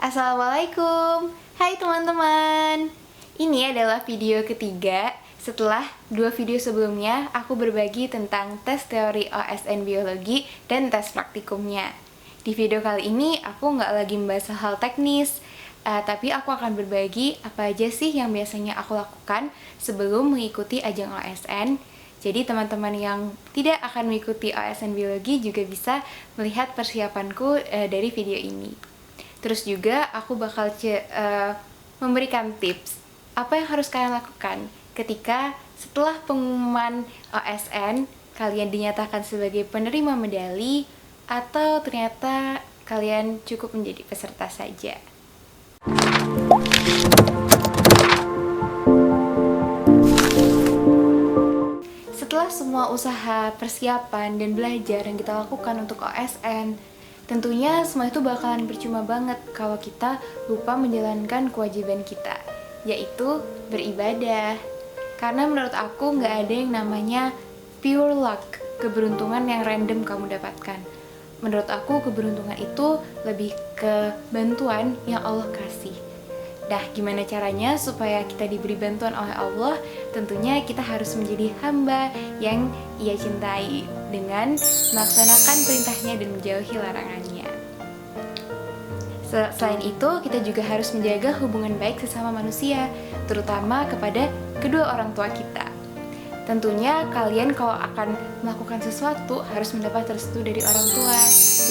Assalamualaikum. Hai teman-teman. Ini adalah video ketiga setelah dua video sebelumnya aku berbagi tentang tes teori OSN biologi dan tes praktikumnya. Di video kali ini aku nggak lagi membahas hal teknis, tapi aku akan berbagi apa aja sih yang biasanya aku lakukan sebelum mengikuti ajang OSN. Jadi teman-teman yang tidak akan mengikuti OSN biologi juga bisa melihat persiapanku dari video ini. Terus juga aku bakal memberikan tips apa yang harus kalian lakukan ketika setelah pengumuman OSN kalian dinyatakan sebagai penerima medali atau ternyata kalian cukup menjadi peserta saja. Setelah semua usaha persiapan dan belajar yang kita lakukan untuk OSN, tentunya semua itu bakalan percuma banget kalau kita lupa menjalankan kewajiban kita, yaitu beribadah. Karena menurut aku nggak ada yang namanya pure luck, keberuntungan yang random kamu dapatkan. Menurut aku keberuntungan itu lebih ke bantuan yang Allah kasih. Nah, gimana caranya supaya kita diberi bantuan oleh Allah? Tentunya kita harus menjadi hamba yang Ia cintai dengan melaksanakan perintahnya dan menjauhi larangannya. Selain itu, kita juga harus menjaga hubungan baik sesama manusia, terutama kepada kedua orang tua kita. Tentunya kalian kalau akan melakukan sesuatu harus mendapat restu dari orang tua.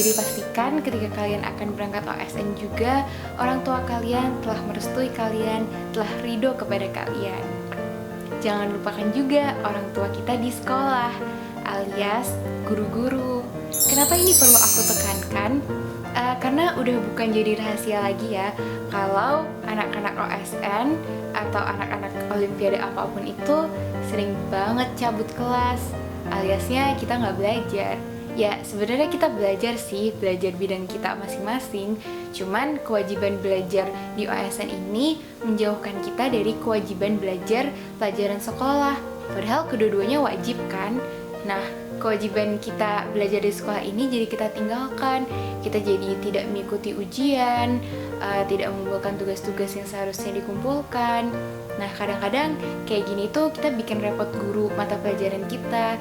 Jadi pastikan ketika kalian akan berangkat OSN juga orang tua kalian telah merestui kalian, telah ridho kepada kalian. Jangan lupakan juga orang tua kita di sekolah, alias guru-guru. Kenapa ini perlu aku tekankan? Karena udah bukan jadi rahasia lagi ya, kalau anak-anak OSN atau anak-anak olimpiade apapun itu sering banget cabut kelas, aliasnya kita nggak belajar. Ya sebenarnya kita belajar sih, belajar bidang kita masing-masing, cuman kewajiban belajar di OSN ini menjauhkan kita dari kewajiban belajar pelajaran sekolah, padahal kedua-duanya wajib kan. Nah, kewajiban kita belajar di sekolah ini jadi kita tinggalkan, kita jadi tidak mengikuti ujian, tidak mengumpulkan tugas-tugas yang seharusnya dikumpulkan. Nah, kadang-kadang kayak gini tuh kita bikin repot guru mata pelajaran kita.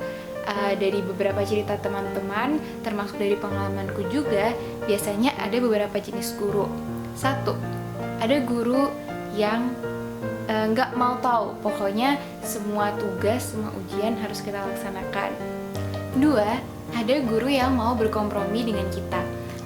Dari beberapa cerita teman-teman, termasuk dari pengalamanku juga, biasanya ada beberapa jenis guru. Satu, ada guru yang nggak mau tahu, pokoknya semua tugas, semua ujian harus kita laksanakan. Dua, ada guru yang mau berkompromi dengan kita.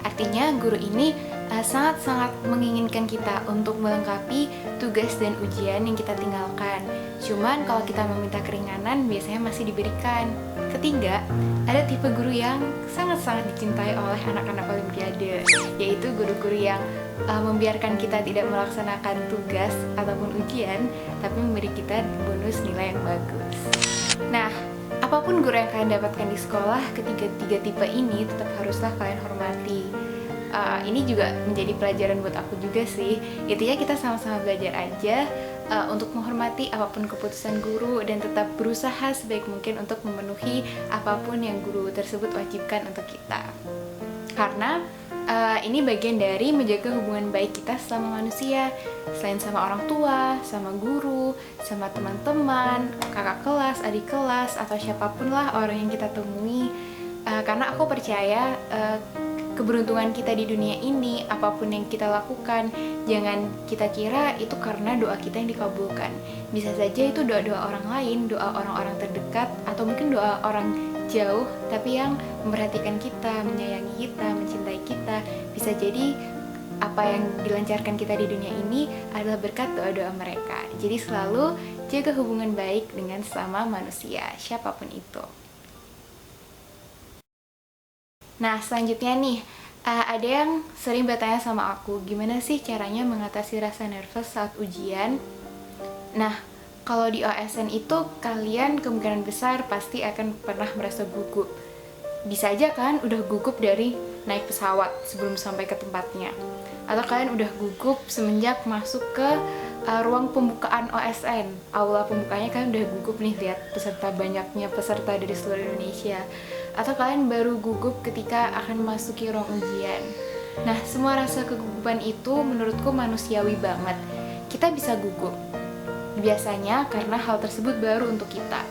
Artinya guru ini sangat-sangat menginginkan kita untuk melengkapi tugas dan ujian yang kita tinggalkan. Cuman kalau kita meminta keringanan biasanya masih diberikan. Ketiga, ada tipe guru yang sangat-sangat dicintai oleh anak-anak olimpiade, yaitu guru-guru yang membiarkan kita tidak melaksanakan tugas ataupun ujian, tapi memberi kita bonus nilai yang bagus. Nah, apapun guru yang kalian dapatkan di sekolah, ketiga tipe ini tetap haruslah kalian hormati. Ini juga menjadi pelajaran buat aku juga sih. Intinya kita sama-sama belajar aja untuk menghormati apapun keputusan guru dan tetap berusaha sebaik mungkin untuk memenuhi apapun yang guru tersebut wajibkan untuk kita. Karena ini bagian dari menjaga hubungan baik kita sama manusia, selain sama orang tua, sama guru, sama teman-teman, kakak kelas, adik kelas, atau siapapun lah orang yang kita temui. Karena aku percaya keberuntungan kita di dunia ini, apapun yang kita lakukan, jangan kita kira itu karena doa kita yang dikabulkan. Bisa saja itu doa-doa orang lain, doa orang-orang terdekat, atau mungkin doa orang jauh, tapi yang memperhatikan kita, menyayangi kita, mencintai kita. Bisa jadi apa yang dilancarkan kita di dunia ini adalah berkat doa-doa mereka. Jadi selalu jaga hubungan baik dengan sesama manusia, siapapun itu. Nah, selanjutnya nih, ada yang sering bertanya sama aku, gimana sih caranya mengatasi rasa nervous saat ujian? Nah, kalau di OSN itu kalian kemungkinan besar pasti akan pernah merasa gugup. Bisa aja kan udah gugup dari naik pesawat sebelum sampai ke tempatnya. Atau kalian udah gugup semenjak masuk ke ruang pembukaan OSN. Aula pembukanya kalian udah gugup nih lihat banyaknya peserta dari seluruh Indonesia. Atau kalian baru gugup ketika akan memasuki ruang ujian. Nah, semua rasa kegugupan itu menurutku manusiawi banget. Kita bisa gugup. Biasanya karena hal tersebut baru untuk kita.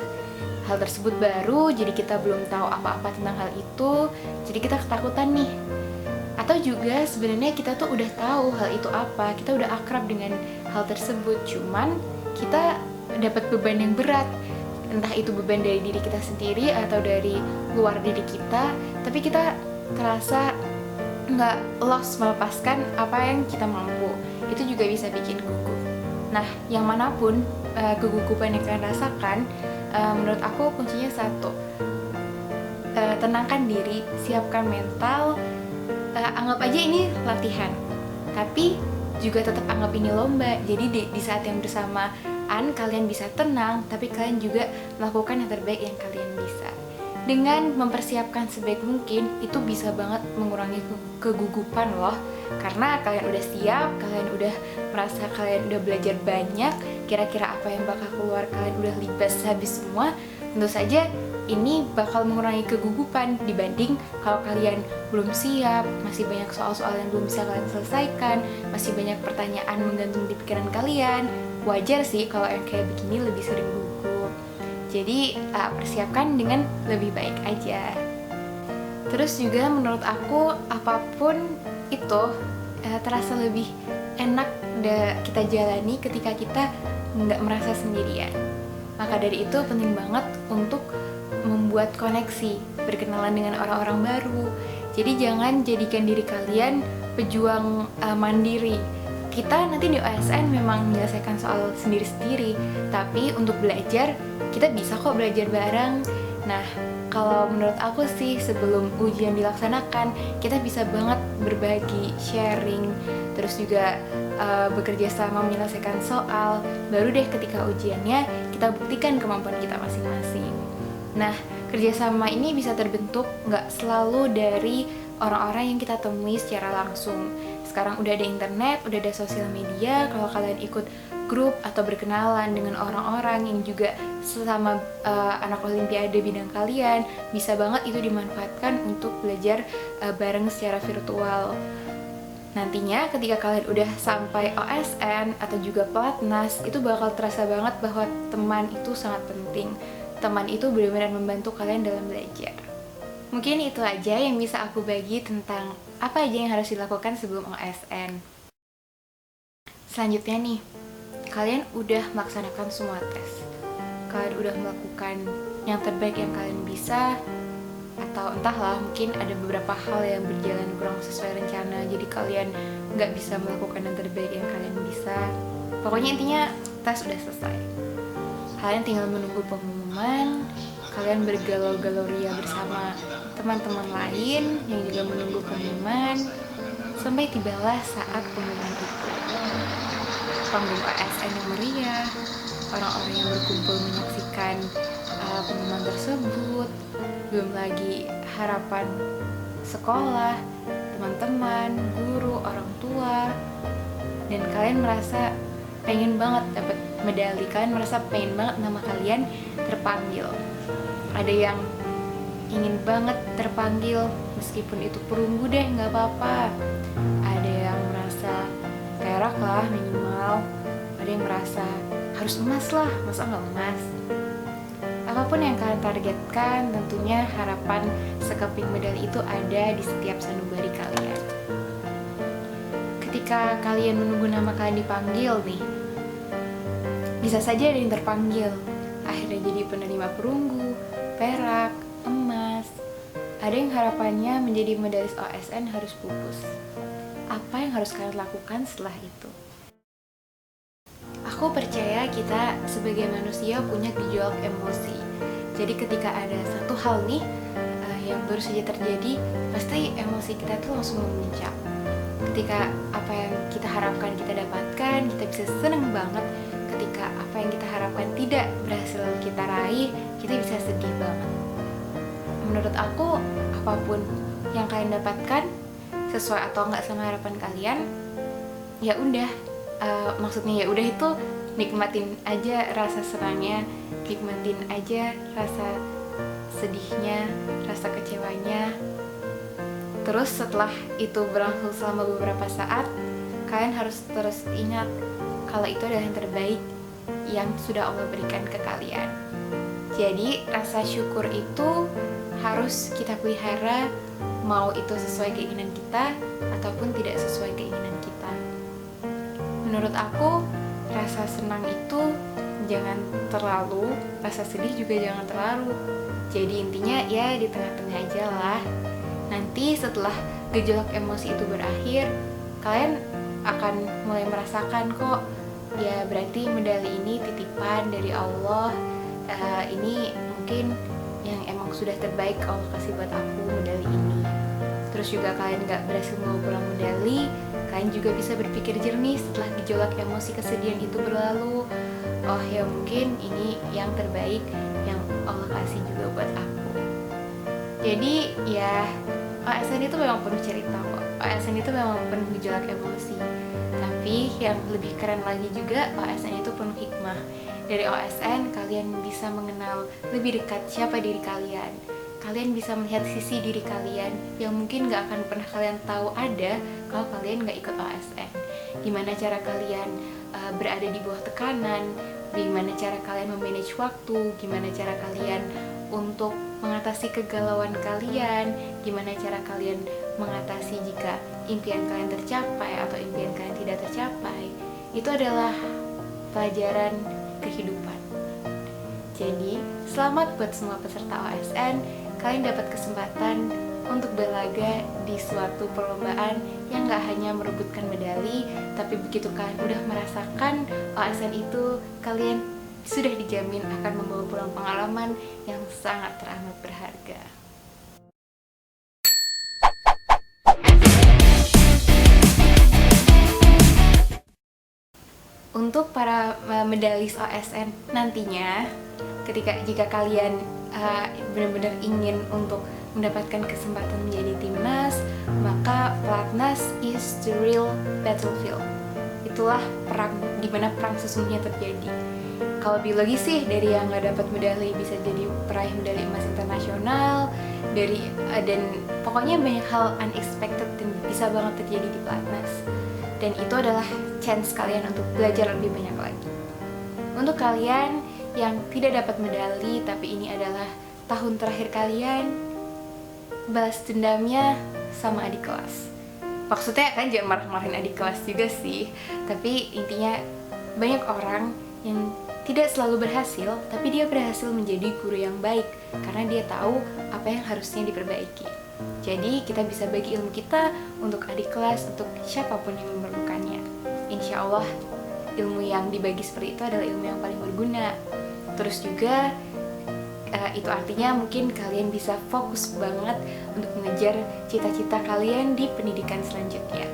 Hal tersebut baru, jadi kita belum tahu apa-apa tentang hal itu, jadi kita ketakutan nih. Atau juga sebenarnya kita tuh udah tahu hal itu apa, kita udah akrab dengan hal tersebut, cuman kita dapat beban yang berat. Entah itu beban dari diri kita sendiri atau dari luar diri kita, tapi kita terasa nggak lost melepaskan apa yang kita mampu. Itu juga bisa bikin gugup. Nah, yang manapun kegugupan yang kalian rasakan, menurut aku kuncinya satu, tenangkan diri, siapkan mental, anggap aja ini latihan, tapi juga tetap anggap ini lomba. Jadi di saat yang bersamaan kalian bisa tenang, tapi kalian juga melakukan yang terbaik yang kalian bisa. Dengan mempersiapkan sebaik mungkin, itu bisa banget mengurangi kegugupan loh. Karena kalian udah siap, kalian udah merasa kalian udah belajar banyak, kira-kira apa yang bakal keluar kalian udah libas habis semua. Tentu saja ini bakal mengurangi kegugupan dibanding kalau kalian belum siap, masih banyak soal-soal yang belum bisa kalian selesaikan, masih banyak pertanyaan menggantung di pikiran kalian. Wajar sih kalau yang kayak begini lebih sering gugup. Jadi persiapkan dengan lebih baik aja. Terus juga menurut aku apapun itu terasa lebih enak kita jalani ketika kita nggak merasa sendirian. Maka dari itu penting banget untuk membuat koneksi, berkenalan dengan orang-orang baru. Jadi jangan jadikan diri kalian pejuang mandiri. Kita nanti di OSN memang menyelesaikan soal sendiri-sendiri, tapi untuk belajar kita bisa kok belajar bareng. Nah, kalau menurut aku sih sebelum ujian dilaksanakan, kita bisa banget berbagi, sharing, terus juga bekerja sama menyelesaikan soal. Baru deh ketika ujiannya kita buktikan kemampuan kita masing-masing. Nah, kerjasama ini bisa terbentuk nggak selalu dari orang-orang yang kita temui secara langsung. Sekarang udah ada internet, udah ada sosial media. Kalau kalian ikut grup atau berkenalan dengan orang-orang yang juga sesama anak olimpiade bidang kalian, bisa banget itu dimanfaatkan untuk belajar bareng secara virtual. Nantinya ketika kalian udah sampai OSN atau juga pelatnas, itu bakal terasa banget bahwa teman itu sangat penting. Teman itu benar-benar membantu kalian dalam belajar. Mungkin itu aja yang bisa aku bagi tentang apa aja yang harus dilakukan sebelum OSN. Selanjutnya nih, kalian udah melaksanakan semua tes. Kalian udah melakukan yang terbaik yang kalian bisa, atau entahlah mungkin ada beberapa hal yang berjalan kurang sesuai rencana, jadi kalian nggak bisa melakukan yang terbaik yang kalian bisa. Pokoknya intinya tes udah selesai. Kalian tinggal menunggu pengumuman. Kalian bergalau-galau ria bersama teman-teman lain yang juga menunggu pengumuman, sampai tibalah saat pengumuman itu. Panggung ASN yang meriah, orang-orang yang berkumpul menyaksikan pengumuman tersebut, belum lagi harapan sekolah, teman-teman, guru, orang tua, dan kalian merasa pengen banget dapat medali, kalian merasa pengen banget nama kalian terpanggil. Ada yang ingin banget terpanggil meskipun itu perunggu deh, nggak apa-apa. Ada yang merasa perak lah minimal. Ada yang merasa harus emas lah, masa nggak emas. Apapun yang kalian targetkan, tentunya harapan sekeping medali itu ada di setiap sanubari kalian. Ketika kalian menunggu nama kalian dipanggil nih, bisa saja ada yang terpanggil, akhirnya jadi penerima perunggu, perak, emas. Ada yang harapannya menjadi medalis OSN harus pupus. Apa yang harus kalian lakukan setelah itu? Aku percaya kita sebagai manusia punya gejolak emosi. Jadi ketika ada satu hal nih yang baru saja terjadi, pasti emosi kita tuh langsung memuncak. Ketika apa yang kita harapkan kita dapatkan, kita bisa seneng banget. Ketika apa yang kita harapkan tidak berhasil kita raih, kita bisa sedih banget. Menurut aku, apapun yang kalian dapatkan sesuai atau enggak sama harapan kalian, ya udah. Maksudnya ya udah itu nikmatin aja rasa senangnya, nikmatin aja rasa sedihnya, rasa kecewanya. Terus setelah itu berlangsung selama beberapa saat, kalian harus terus ingat kalau itu adalah yang terbaik yang sudah Allah berikan ke kalian. Jadi rasa syukur itu harus kita pelihara, mau itu sesuai keinginan kita ataupun tidak sesuai keinginan kita. Menurut aku, rasa senang itu jangan terlalu, rasa sedih juga jangan terlalu. Jadi intinya ya di tengah-tengah aja lah. Nanti setelah gejolak emosi itu berakhir, kalian akan mulai merasakan kok, ya berarti medali ini titipan dari Allah. Ini mungkin yang emang sudah terbaik Allah kasih buat aku, medali ini. Terus juga kalian gak berhasil membawa pulang medali, kalian juga bisa berpikir jernih setelah gejolak emosi kesedihan itu berlalu. Oh ya mungkin ini yang terbaik yang Allah kasih juga buat aku. Jadi ya OSN itu memang penuh cerita kok. OSN itu memang penuh gejolak emosi. Tapi yang lebih keren lagi juga, OSN itu penuh hikmah. Dari OSN kalian bisa mengenal lebih dekat siapa diri kalian. Kalian bisa melihat sisi diri kalian yang mungkin gak akan pernah kalian tahu ada kalau kalian gak ikut OSN. Gimana cara kalian berada di bawah tekanan, gimana cara kalian memanage waktu, gimana cara kalian untuk mengatasi kegalauan kalian, gimana cara kalian mengatasi jika impian kalian tercapai atau impian kalian tidak tercapai. Itu adalah pelajaran kehidupan. Jadi, selamat buat semua peserta OSN. Kalian dapat kesempatan untuk berlaga di suatu perlombaan yang gak hanya merebutkan medali, tapi begitu kalian udah merasakan OSN itu, kalian sudah dijamin akan membawa pulang pengalaman yang sangat teramat berharga. Untuk para medalis OSN nantinya, jika kalian benar-benar ingin untuk mendapatkan kesempatan menjadi timnas, maka pelatnas is the real battlefield. Itulah perang, dimana perang sesungguhnya terjadi. Kalau biologi sih, dari yang nggak dapat medali bisa jadi peraih medali emas internasional, dan pokoknya banyak hal unexpected dan bisa banget terjadi di pelatnas. Dan itu adalah chance kalian untuk belajar lebih banyak lagi. Untuk kalian yang tidak dapat medali tapi ini adalah tahun terakhir kalian, balas dendamnya sama adik kelas. Maksudnya kan jangan marah-marahin adik kelas juga sih, tapi intinya banyak orang yang tidak selalu berhasil, tapi dia berhasil menjadi guru yang baik karena dia tahu apa yang harusnya diperbaiki. Jadi kita bisa bagi ilmu kita untuk adik kelas, untuk siapapun yang memerlukannya. Insya Allah ilmu yang dibagi seperti itu adalah ilmu yang paling berguna. Terus juga itu artinya mungkin kalian bisa fokus banget untuk mengejar cita-cita kalian di pendidikan selanjutnya.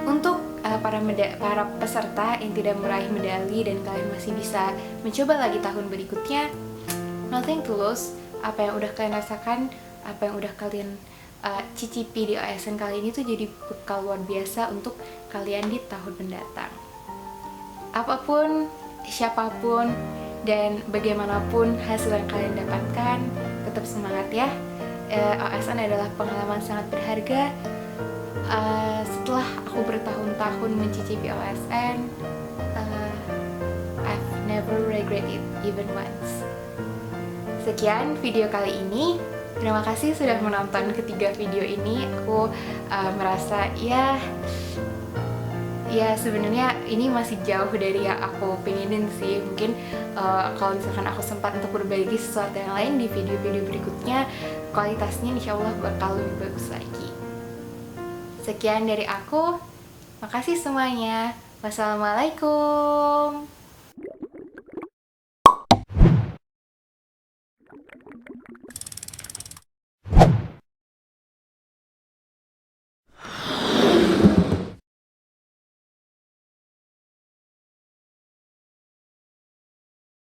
Untuk para peserta yang tidak meraih medali dan kalian masih bisa mencoba lagi tahun berikutnya, nothing to lose. Apa yang udah kalian rasakan, apa yang udah kalian cicipi di OSN kali ini tuh jadi bekal luar biasa untuk kalian di tahun mendatang. Apapun, siapapun, dan bagaimanapun hasil yang kalian dapatkan, tetap semangat ya. OSN adalah pengalaman sangat berharga. Setelah aku bertahun-tahun mencicipi OSN, I've never regret it even once. Sekian video kali ini. Terima kasih sudah menonton ketiga video ini. Aku merasa ya sebenarnya ini masih jauh dari yang aku pengenin sih. Mungkin kalau misalkan aku sempat untuk berbagi sesuatu yang lain di video-video berikutnya, kualitasnya insya Allah bakal lebih bagus lagi. Sekian dari aku. Makasih semuanya. Wassalamualaikum.